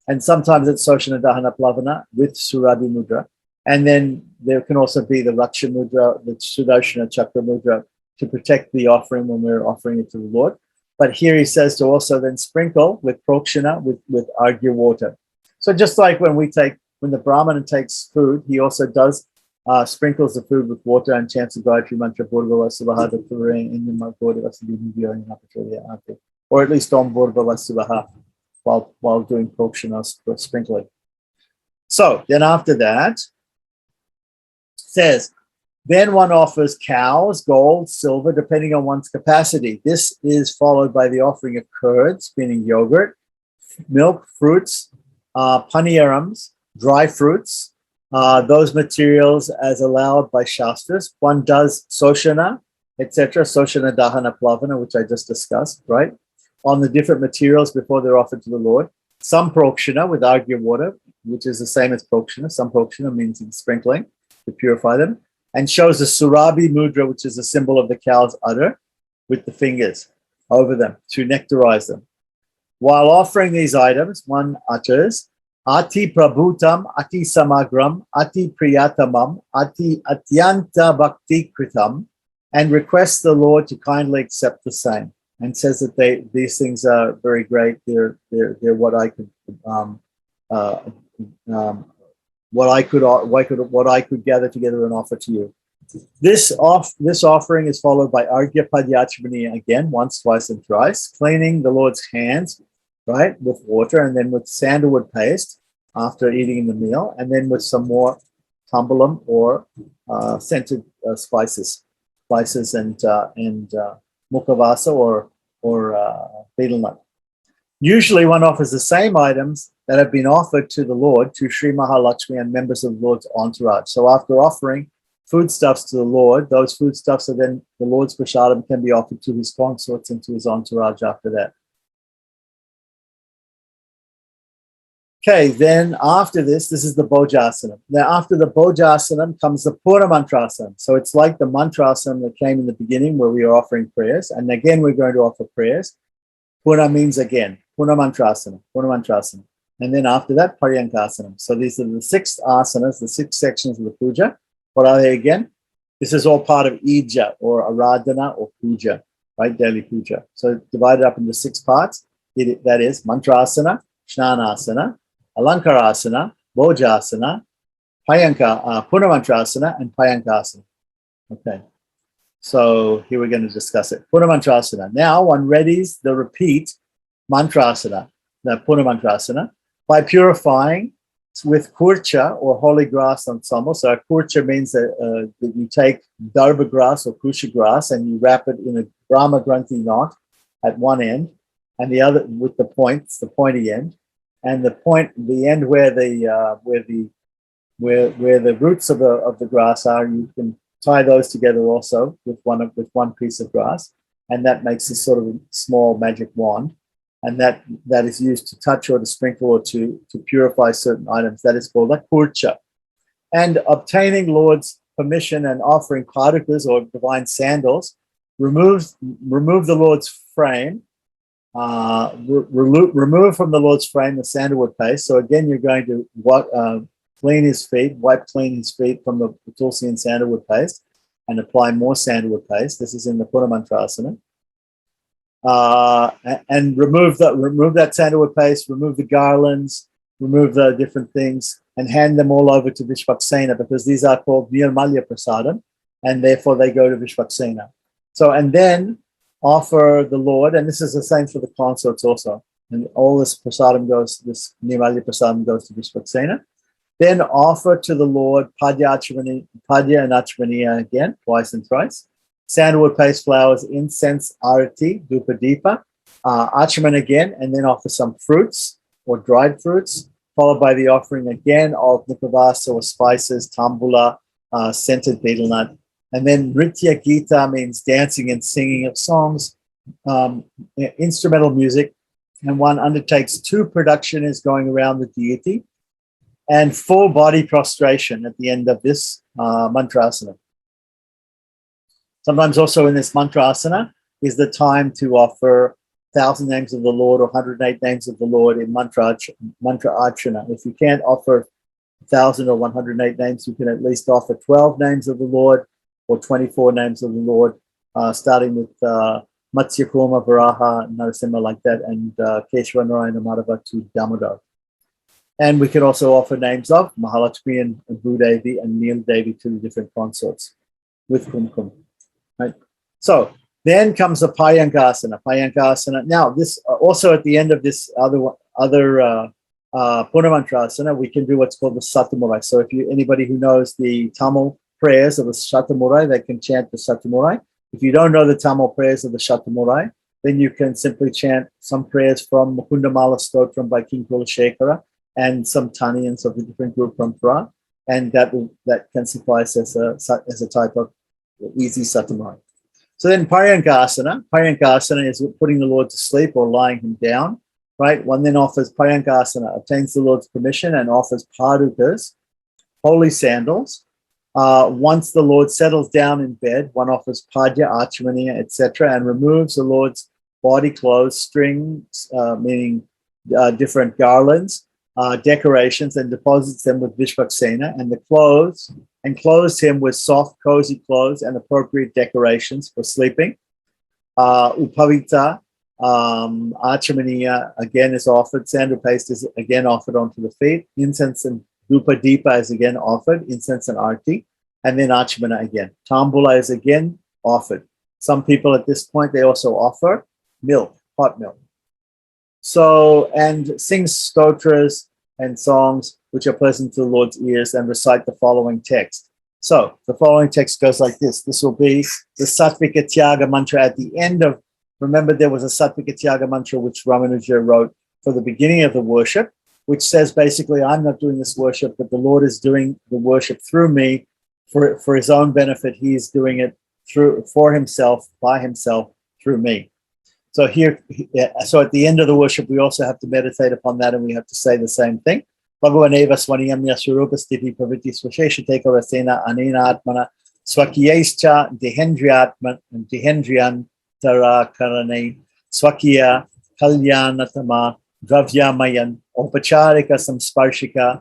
and sometimes it's soshana dahana plavana with surabhi mudra, and then there can also be the raksha mudra, the sudarshana chakra mudra, to protect the offering when we're offering it to the Lord. But here he says to also then sprinkle with prokshana, with argya water. So just like when the Brahmana takes food, he also does sprinkles the food with water and chants the Gayatri mantra, or at least Om Bhurvavasuvaha while doing prokshana sprinkling. So then after that, says, then one offers cows, gold, silver, depending on one's capacity. This is followed by the offering of curds, meaning yogurt, milk, fruits, paniyarams, dry fruits, those materials as allowed by Shastras. One does soshana, etc., soshana dahana plavana, which I just discussed, right, on the different materials before they're offered to the Lord. Some prokshana with argya water, which is the same as prokshana. Some prokshana means sprinkling to purify them, and shows the surabhi mudra, which is a symbol of the cow's udder, with the fingers over them to nectarize them. While offering these items, one utters Ati Prabhutam, Ati Samagram, Ati Priyatamam, Ati Atyanta Bhakti Kritam, and requests the Lord to kindly accept the same, and says that these things are very great. They're what I could what I could gather together and offer to you. This offering is followed by Argya Padyachmani again, once, twice, and thrice, cleaning the Lord's hands, right, with water, and then with sandalwood paste after eating the meal, and then with some more tambalam or scented spices and mukhavasa or betel nut. Usually one offers the same items that have been offered to the Lord, to Sri Mahalakshmi and members of the Lord's entourage. So after offering foodstuffs to the Lord, those foodstuffs are then the Lord's prasadam can be offered to his consorts and to his entourage after that. Okay, then after this is the Bojasana. Now after the Bojasana comes the Pura Mantrasana. So it's like the Mantrasana that came in the beginning where we are offering prayers. And again, we're going to offer prayers. Puna means again, Puna Mantrasana. And then after that, Paryangasana. So these are the 6 asanas, the 6 sections of the puja. What are they again? This is all part of Ija or Aradhana or Puja, right? Daily puja. So divided up into 6 parts. That is Mantrasana, Snanasana, Alankarasana, Bojasana, Punamantrasana, and Paryangasana. Okay. So here we're going to discuss it. Punamantrasana. Now one readies the repeat Mantrasana, the Punamantrasana, by purifying with kurcha or holy grass ensemble. So kurcha means that you take darba grass or kusha grass and you wrap it in a Brahma Granthi knot at one end and the other with the pointy end. and the end where the roots of the grass are, you can tie those together also with one piece of grass, and that makes a sort of small magic wand, and that is used to touch or to sprinkle or to purify certain items. That is called a kurcha. And obtaining Lord's permission and offering padikas or divine sandals, remove the Lord's frame, remove from the Lord's frame the sandalwood paste. So again, you're going to wipe clean his feet from the tulsi and sandalwood paste, and apply more sandalwood paste. This is in the Punamantrasana. And remove that sandalwood paste, remove the garlands, remove the different things, and hand them all over to Vishvaksena, because these are called Nirmalya Prasadam, and therefore they go to Vishvaksena. So, and then offer the Lord, and this is the same for the consorts also, and all this this Nirmalya Prasadam goes to Vishvaksena. Then offer to the Lord Padya and Achmaniya again, twice and thrice. Sandalwood paste, flowers, incense, arati, dupa deepa, Achman again, and then offer some fruits or dried fruits, followed by the offering again of nipavasa or spices, tambula, scented betel nut. And then Nritya Gita means dancing and singing of songs, instrumental music, and one undertakes 2 productions going around the deity, and full body prostration at the end of this mantrasana. Sometimes also in this mantrasana is the time to offer 1,000 names of the Lord or 108 names of the Lord in mantra archana. If you can't offer 1,000 or 108 names, you can at least offer 12 names of the Lord or 24 names of the Lord, starting with Matsya Kurma, Varaha, Narasimha, like that, and Keshava, Narayana, Madhava to Damodar. And we can also offer names of Mahalakshmi and Bhudevi and Neel Devi to the different consorts with Kumkum. Right? So then comes the Paryangasana. Now, this also at the end of this other Punamantrasana, we can do what's called the Satamurai. So if anybody who knows the Tamil prayers of the Satamurai, they can chant the Satamurai. If you don't know the Tamil prayers of the Satamurai, then you can simply chant some prayers from Mukundamala Stotram by King Kulashekara, and some Taniyans of the different group from Pra, and that can suffice as a type of easy Satamurai. So then Paryangasana is putting the Lord to sleep or lying him down, right? One then offers Paryangasana, obtains the Lord's permission and offers padukas, holy sandals. Once the Lord settles down in bed, one offers padya, achmaniya, etc., and removes the Lord's body clothes, strings, meaning different garlands, decorations, and deposits them with Vishvaksena, and clothes him with soft, cozy clothes and appropriate decorations for sleeping. Upavita, Achmaniya again is offered. Sandal paste is again offered onto the feet. Incense and Dupa Deepa is again offered. Incense and Arti. And then Achmana again. Tambula is again offered. Some people at this point, they also offer milk, hot milk. So, and sing stotras and songs which are pleasant to the Lord's ears, and recite the following text. So the following text goes like this. This will be the Satwik Tyaga mantra at the end of, remember there was a Satwik Tyaga mantra which Ramanuja wrote for the beginning of the worship, which says basically, I'm not doing this worship, but the Lord is doing the worship through me for his own benefit. He is doing it for himself, by himself, through me. So here, so at the end of the worship, we also have to meditate upon that, and we have to say the same thing. Bhagavaneva swaniyamya surupasthiti praviti swasheshateka rasena anena atmana swakiyaischa dehendriyan tarakarane swakiya kalyanatama dravyamayan upacharika samsparshika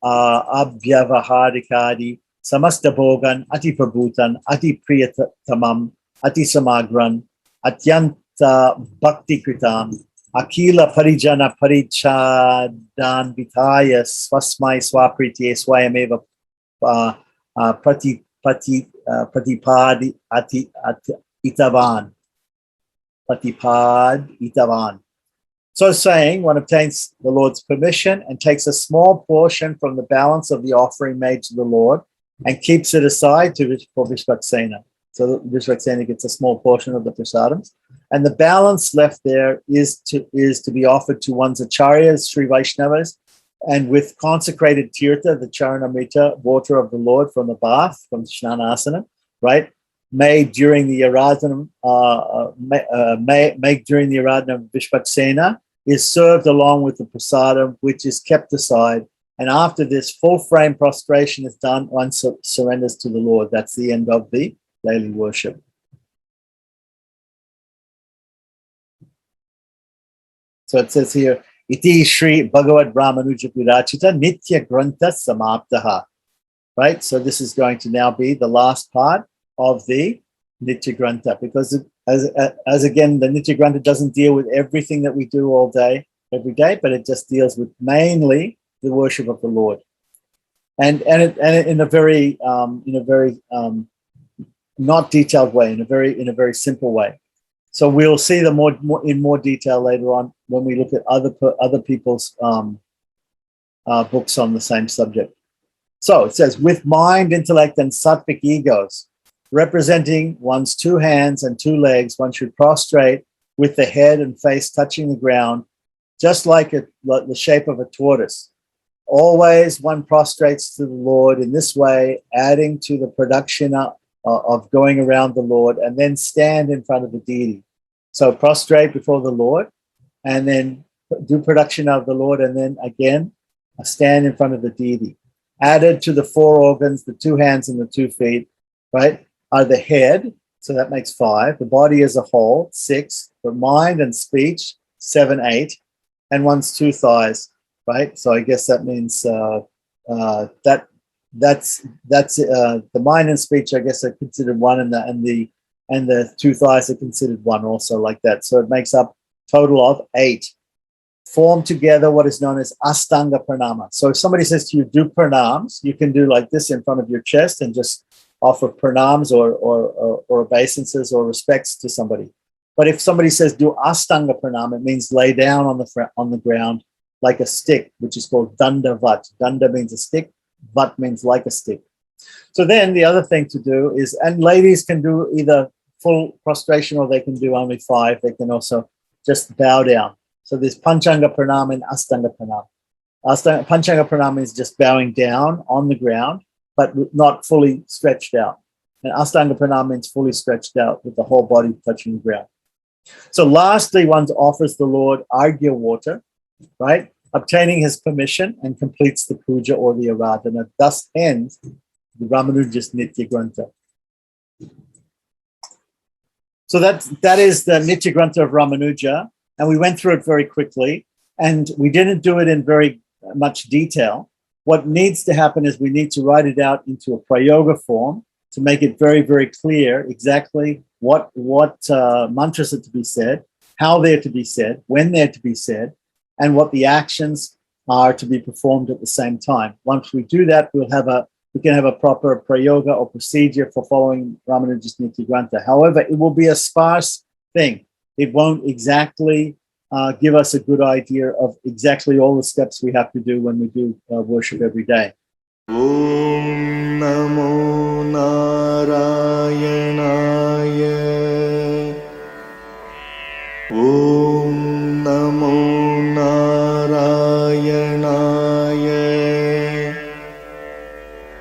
abhyavaharikadi samasta bhogan ati prabhutan ati priyatamam ati samagran atyant Bhakti Kritam Akila Parijana Parichadan Vitaya Swasmai Swapriti Swayameva Pratipad Itavan. Pratipad Itavan. So saying, one obtains the Lord's permission and takes a small portion from the balance of the offering made to the Lord and keeps it aside for Vishvaksena. So Vishvaksena gets a small portion of the prasadams. And the balance left there is to be offered to one's acharyas, Sri Vaishnavas, and with consecrated tirtha, the charanamrita, water of the Lord from the bath, from Snanasana, right? Made during the Aradhana, made during the Aradhana of Vishvaksena, is served along with the prasadam, which is kept aside. And after this, full frame prostration is done, one surrenders to the Lord. That's the end of the daily worship. So it says here, Iti Shri Bhagavad Ramanuja Virachita Nitya Grantha Samaptaha. Right? So this is going to now be the last part of the Nitya Grantha, because as again, the Nitya Grantha doesn't deal with everything that we do all day, every day, but it just deals with mainly the worship of the Lord, and in a very not detailed way, in a very simple way. So we'll see them in more detail later on when we look at other people's books on the same subject. So it says, with mind, intellect, and Satwik egos, representing one's two hands and two legs, one should prostrate with the head and face touching the ground, just like the shape of a tortoise. Always one prostrates to the Lord in this way, adding to the production of going around the Lord, and then stand in front of the deity. So prostrate before the Lord, and then do production of the Lord, and then again stand in front of the deity. Added to the four organs, the two hands and the 2 feet, right, are the head, so that makes 5, the body as a whole, 6, the mind and speech, 7, 8, and one's 2 thighs, right? So I guess that means that's the mind and speech, I guess, are considered 1, and the 2 thighs are considered 1 also, like that. So it makes up total of 8. Form together what is known as Astanga Pranama. So if somebody says to you, do pranams, you can do like this in front of your chest and just offer pranams or obeisances or respects to somebody. But if somebody says do Astanga Pranama, it means lay down on the ground like a stick, which is called Danda Vat. Danda means a stick, Vat means like a stick. So then the other thing to do is, and ladies can do either full prostration or they can do only 5. They can also just bow down. So there's Panchanga Pranama and Astanga Pranama. Panchanga Pranama is just bowing down on the ground, but not fully stretched out. And Astanga Pranama means fully stretched out with the whole body touching the ground. So lastly, one offers the Lord Arghya water, right? Obtaining his permission, and completes the puja or the aradhana. Thus ends the Ramanuja's Nitya Grantha. So that is the Nitya Grantha of Ramanuja. And we went through it very quickly, and we didn't do it in very much detail. What needs to happen is we need to write it out into a prayoga form to make it very, very clear exactly what mantras are to be said, how they're to be said, when they're to be said, and what the actions are to be performed at the same time. Once we do that, we can have a proper prayoga or procedure for following Ramanuja's Nitya Grantha. However, it will be a sparse thing. It won't exactly give us a good idea of exactly all the steps we have to do when we do worship every day. Om Namo